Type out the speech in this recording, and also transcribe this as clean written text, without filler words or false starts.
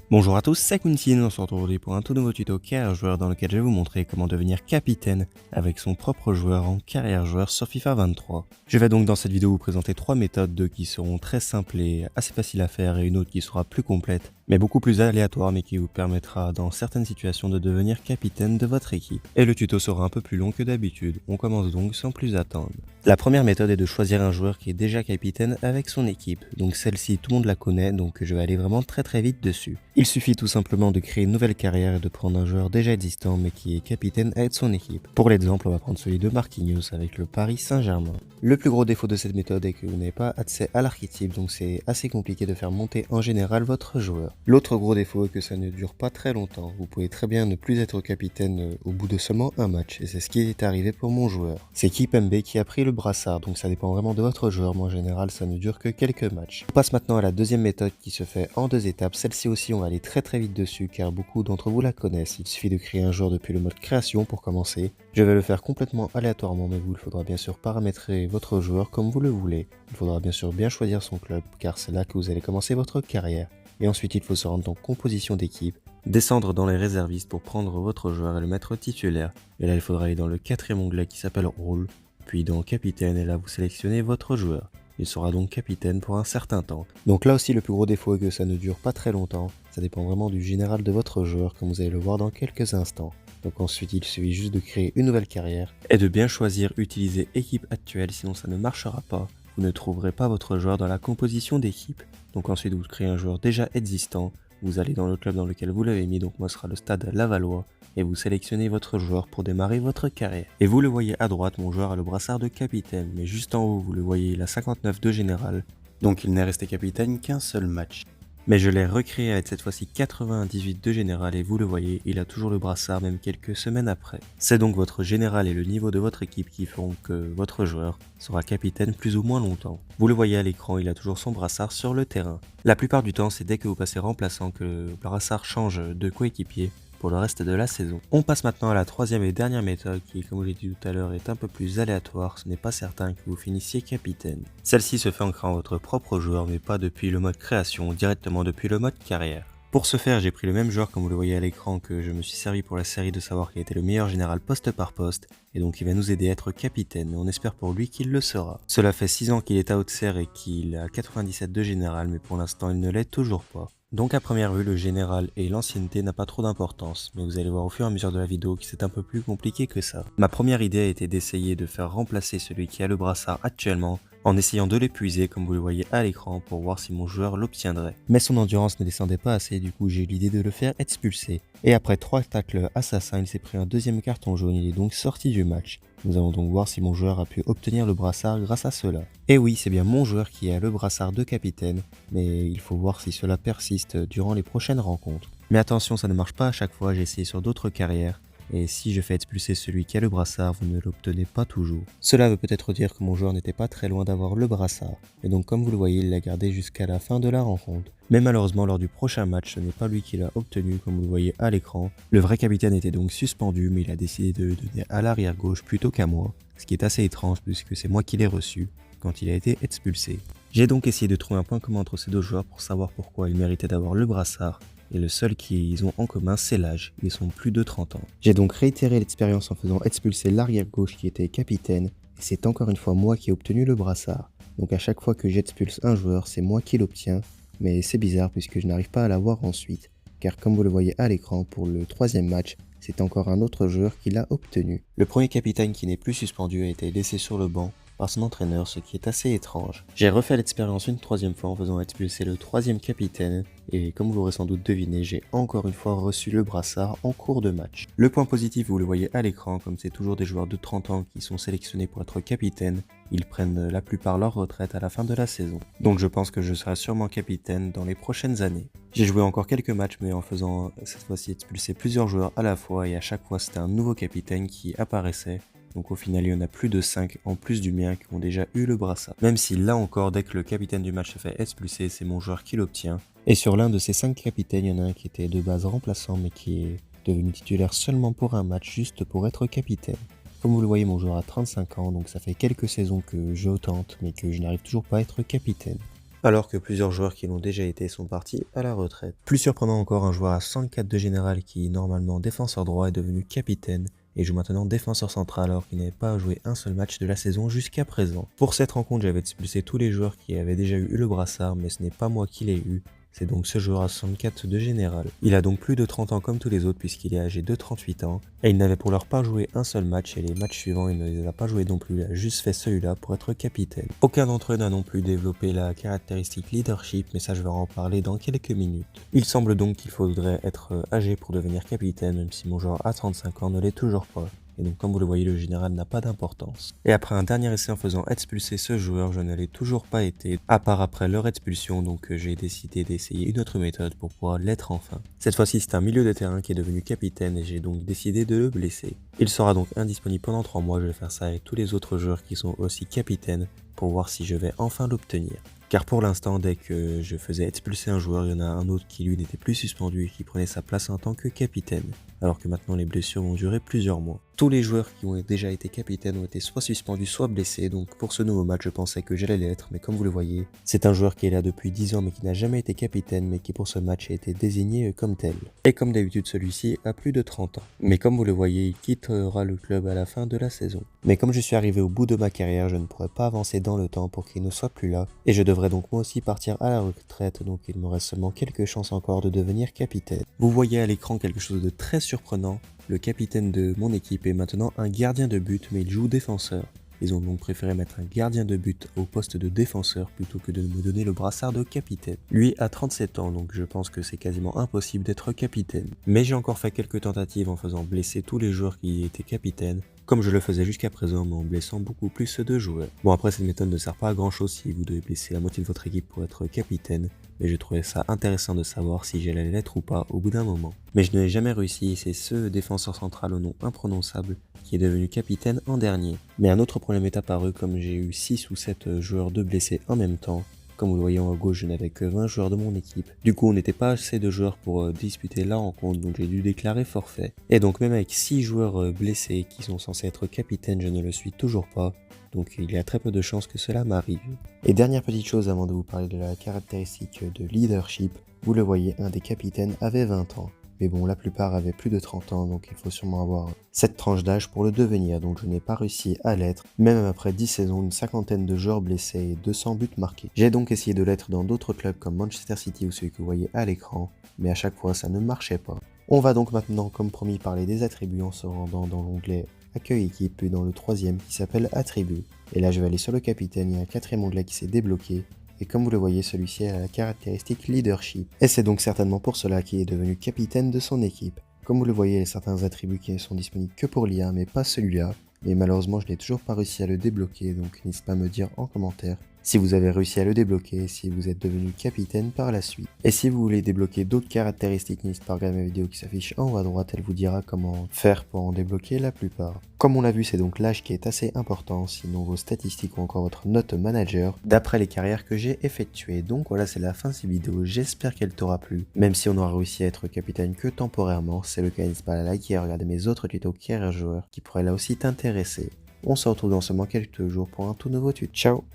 Bonjour à tous, c'est Quintin, on se retrouve aujourd'hui pour un tout nouveau tuto carrière joueur dans lequel je vais vous montrer comment devenir capitaine avec son propre joueur en carrière joueur sur FIFA 23. Je vais donc dans cette vidéo vous présenter 3 méthodes, 2 qui seront très simples et assez faciles à faire et une autre qui sera plus complète, mais beaucoup plus aléatoire mais qui vous permettra dans certaines situations de devenir capitaine de votre équipe. Et le tuto sera un peu plus long que d'habitude, on commence donc sans plus attendre. La première méthode est de choisir un joueur qui est déjà capitaine avec son équipe, donc celle-ci tout le monde la connaît donc je vais aller vraiment très vite dessus. Il suffit tout simplement de créer une nouvelle carrière et de prendre un joueur déjà existant mais qui est capitaine avec son équipe. Pour l'exemple, on va prendre celui de Marquinhos avec le Paris Saint-Germain. Le plus gros défaut de cette méthode est que vous n'avez pas accès à l'archétype, donc c'est assez compliqué de faire monter en général votre joueur. L'autre gros défaut est que ça ne dure pas très longtemps, vous pouvez très bien ne plus être capitaine au bout de seulement un match, et c'est ce qui est arrivé pour mon joueur. C'est Kimpembe qui a pris le brassard, donc ça dépend vraiment de votre joueur, mais en général ça ne dure que quelques matchs. On passe maintenant à la deuxième méthode qui se fait en 2 étapes, celle-ci aussi on va aller très vite dessus car beaucoup d'entre vous la connaissent. Il suffit de créer un joueur depuis le mode création pour commencer. Je vais le faire complètement aléatoirement, mais vous, il faudra bien sûr paramétrer votre joueur comme vous le voulez. Il faudra bien sûr bien choisir son club car c'est là que vous allez commencer votre carrière. Et ensuite il faut se rendre dans composition d'équipe, descendre dans les réservistes pour prendre votre joueur et le mettre titulaire. Et là il faudra aller dans le 4e onglet qui s'appelle rôle, puis dans capitaine et là vous sélectionnez votre joueur. Il sera donc capitaine pour un certain temps. Donc là aussi le plus gros défaut est que ça ne dure pas très longtemps. Ça dépend vraiment du général de votre joueur comme vous allez le voir dans quelques instants. Donc ensuite il suffit juste de créer une nouvelle carrière et de bien choisir utiliser équipe actuelle sinon ça ne marchera pas. Vous ne trouverez pas votre joueur dans la composition d'équipe. Donc ensuite vous créez un joueur déjà existant. Vous allez dans le club dans lequel vous l'avez mis, donc moi ce sera le stade Lavallois, et vous sélectionnez votre joueur pour démarrer votre carrière. Et vous le voyez à droite, mon joueur a le brassard de capitaine, mais juste en haut vous le voyez, il a 59 de général, donc il n'est resté capitaine qu'un seul match. Mais je l'ai recréé avec cette fois-ci 98 de général et vous le voyez, il a toujours le brassard même quelques semaines après. C'est donc votre général et le niveau de votre équipe qui feront que votre joueur sera capitaine plus ou moins longtemps. Vous le voyez à l'écran, il a toujours son brassard sur le terrain. La plupart du temps, c'est dès que vous passez remplaçant que le brassard change de coéquipier pour le reste de la saison. On passe maintenant à la troisième et dernière méthode qui, comme je l'ai dit tout à l'heure, est un peu plus aléatoire. Ce n'est pas certain que vous finissiez capitaine. Celle-ci se fait en créant votre propre joueur mais pas depuis le mode création, directement depuis le mode carrière. Pour ce faire, j'ai pris le même joueur comme vous le voyez à l'écran que je me suis servi pour la série de savoir qu'il était le meilleur général poste par poste et donc il va nous aider à être capitaine et on espère pour lui qu'il le sera. Cela fait 6 ans qu'il est à Auxerre et qu'il a 97 de général mais pour l'instant il ne l'est toujours pas. Donc à première vue, le général et l'ancienneté n'a pas trop d'importance, mais vous allez voir au fur et à mesure de la vidéo que c'est un peu plus compliqué que ça. Ma première idée a été d'essayer de faire remplacer celui qui a le brassard actuellement, en essayant de l'épuiser comme vous le voyez à l'écran pour voir si mon joueur l'obtiendrait. Mais son endurance ne descendait pas assez, du coup j'ai eu l'idée de le faire expulser. Et après 3 tacles assassins, il s'est pris un deuxième carton jaune, il est donc sorti du match. Nous allons donc voir si mon joueur a pu obtenir le brassard grâce à cela. Et oui, c'est bien mon joueur qui a le brassard de capitaine, mais il faut voir si cela persiste durant les prochaines rencontres. Mais attention, ça ne marche pas à chaque fois, j'ai essayé sur d'autres carrières, et si je fais expulser celui qui a le brassard, vous ne l'obtenez pas toujours. Cela veut peut-être dire que mon joueur n'était pas très loin d'avoir le brassard, et donc comme vous le voyez, il l'a gardé jusqu'à la fin de la rencontre. Mais malheureusement, lors du prochain match, ce n'est pas lui qui l'a obtenu comme vous le voyez à l'écran. Le vrai capitaine était donc suspendu, mais il a décidé de le donner à l'arrière gauche plutôt qu'à moi, ce qui est assez étrange puisque c'est moi qui l'ai reçu quand il a été expulsé. J'ai donc essayé de trouver un point commun entre ces deux joueurs pour savoir pourquoi ils méritaient d'avoir le brassard, et le seul qu'ils ont en commun c'est l'âge, ils sont plus de 30 ans. J'ai donc réitéré l'expérience en faisant expulser l'arrière gauche qui était capitaine, et c'est encore une fois moi qui ai obtenu le brassard. Donc à chaque fois que j'expulse un joueur, c'est moi qui l'obtiens, mais c'est bizarre puisque je n'arrive pas à l'avoir ensuite, car comme vous le voyez à l'écran, pour le 3e match, c'est encore un autre joueur qui l'a obtenu. Le premier capitaine qui n'est plus suspendu a été laissé sur le banc par son entraîneur, ce qui est assez étrange. J'ai refait l'expérience une 3e fois en faisant expulser le 3e capitaine, et comme vous l'aurez sans doute deviné, j'ai encore une fois reçu le brassard en cours de match. Le point positif, vous le voyez à l'écran, comme c'est toujours des joueurs de 30 ans qui sont sélectionnés pour être capitaine, ils prennent la plupart leur retraite à la fin de la saison. Donc je pense que je serai sûrement capitaine dans les prochaines années. J'ai joué encore quelques matchs, mais en faisant cette fois-ci expulser plusieurs joueurs à la fois, et à chaque fois c'était un nouveau capitaine qui apparaissait. Donc au final il y en a plus de 5 en plus du mien qui ont déjà eu le brassard. Même si là encore, dès que le capitaine du match se fait expulser, c'est mon joueur qui l'obtient. Et sur l'un de ces 5 capitaines, il y en a un qui était de base remplaçant mais qui est devenu titulaire seulement pour un match juste pour être capitaine. Comme vous le voyez, mon joueur a 35 ans, donc ça fait quelques saisons que je tente mais que je n'arrive toujours pas à être capitaine. alors que plusieurs joueurs qui l'ont déjà été sont partis à la retraite. Plus surprenant encore, un joueur à 104 de général qui, normalement défenseur droit, est devenu capitaine et joue maintenant défenseur central alors qu'il n'avait pas joué un seul match de la saison jusqu'à présent. Pour cette rencontre, j'avais expulsé tous les joueurs qui avaient déjà eu le brassard, mais ce n'est pas moi qui l'ai eu. C'est donc ce joueur à 64 de général. Il a donc plus de 30 ans comme tous les autres puisqu'il est âgé de 38 ans et il n'avait pour l'heure pas joué un seul match et les matchs suivants il ne les a pas joués non plus, il a juste fait celui-là pour être capitaine. Aucun d'entre eux n'a non plus développé la caractéristique leadership, mais ça je vais en parler dans quelques minutes. Il semble donc qu'il faudrait être âgé pour devenir capitaine, même si mon joueur à 35 ans ne l'est toujours pas. Et donc comme vous le voyez, le général n'a pas d'importance. Et après un dernier essai en faisant expulser ce joueur, je ne l'ai toujours pas été, à part après leur expulsion, donc j'ai décidé d'essayer une autre méthode pour pouvoir l'être enfin. Cette fois-ci c'est un milieu de terrain qui est devenu capitaine et j'ai donc décidé de le blesser. Il sera donc indisponible pendant 3 mois, je vais faire ça avec tous les autres joueurs qui sont aussi capitaines pour voir si je vais enfin l'obtenir. Car pour l'instant, dès que je faisais expulser un joueur, il y en a un autre qui lui n'était plus suspendu et qui prenait sa place en tant que capitaine. Alors que maintenant les blessures vont durer plusieurs mois. Tous les joueurs qui ont déjà été capitaines ont été soit suspendus soit blessés, donc pour ce nouveau match je pensais que j'allais l'être, mais comme vous le voyez, c'est un joueur qui est là depuis 10 ans mais qui n'a jamais été capitaine, mais qui pour ce match a été désigné comme tel. Et comme d'habitude celui-ci a plus de 30 ans. Mais comme vous le voyez, il quittera le club à la fin de la saison. Mais comme je suis arrivé au bout de ma carrière, je ne pourrais pas avancer dans le temps pour qu'il ne soit plus là, et je devrais donc moi aussi partir à la retraite, donc il me reste seulement quelques chances encore de devenir capitaine. Vous voyez à l'écran quelque chose de très surprenant. Le capitaine de mon équipe est maintenant un gardien de but, mais il joue défenseur. Ils ont donc préféré mettre un gardien de but au poste de défenseur plutôt que de me donner le brassard de capitaine. Lui a 37 ans, donc je pense que c'est quasiment impossible d'être capitaine. Mais j'ai encore fait quelques tentatives en faisant blesser tous les joueurs qui étaient capitaines, comme je le faisais jusqu'à présent, mais en blessant beaucoup plus de joueurs. Bon, après cette méthode ne sert pas à grand chose si vous devez blesser la moitié de votre équipe pour être capitaine, mais je trouvais ça intéressant de savoir si j'allais l'être ou pas au bout d'un moment. Mais je n'ai jamais réussi et c'est ce défenseur central au nom imprononçable qui est devenu capitaine en dernier. Mais un autre problème est apparu comme j'ai eu 6 ou 7 joueurs de blessés en même temps. Comme vous le voyez en haut à gauche, je n'avais que 20 joueurs de mon équipe. Du coup, on n'était pas assez de joueurs pour disputer la rencontre, donc j'ai dû déclarer forfait. Et donc même avec 6 joueurs blessés qui sont censés être capitaines, je ne le suis toujours pas. Donc il y a très peu de chances que cela m'arrive. Et dernière petite chose avant de vous parler de la caractéristique de leadership, vous le voyez, un des capitaines avait 20 ans. Mais bon, la plupart avaient plus de 30 ans, donc il faut sûrement avoir cette tranche d'âge pour le devenir, donc je n'ai pas réussi à l'être, même après 10 saisons, une cinquantaine de joueurs blessés et 200 buts marqués. J'ai donc essayé de l'être dans d'autres clubs comme Manchester City ou celui que vous voyez à l'écran, mais à chaque fois ça ne marchait pas. On va donc maintenant, comme promis, parler des attributs en se rendant dans l'onglet Accueil équipe, puis dans le troisième qui s'appelle Attributs. Et là je vais aller sur le capitaine, il y a un quatrième onglet qui s'est débloqué. Et comme vous le voyez, celui-ci a la caractéristique leadership. Et c'est donc certainement pour cela qu'il est devenu capitaine de son équipe. Comme vous le voyez, il y a certains attributs qui ne sont disponibles que pour l'IA, mais pas celui-là. Mais malheureusement, je n'ai toujours pas réussi à le débloquer, donc n'hésitez pas à me dire en commentaire si vous avez réussi à le débloquer et si vous êtes devenu capitaine par la suite. Et si vous voulez débloquer d'autres caractéristiques, n'hésitez pas à regarder ma vidéo qui s'affiche en haut à droite, elle vous dira comment faire pour en débloquer la plupart. Comme on l'a vu, c'est donc l'âge qui est assez important, sinon vos statistiques ou encore votre note manager, d'après les carrières que j'ai effectuées. Donc voilà, c'est la fin de cette vidéo, j'espère qu'elle t'aura plu. Même si on aura réussi à être capitaine que temporairement, c'est le cas, n'hésite pas à la liker et à regarder mes autres tutos carrière joueur qui pourraient là aussi t'intéresser. On se retrouve dans seulement quelques jours pour un tout nouveau tuto. Ciao!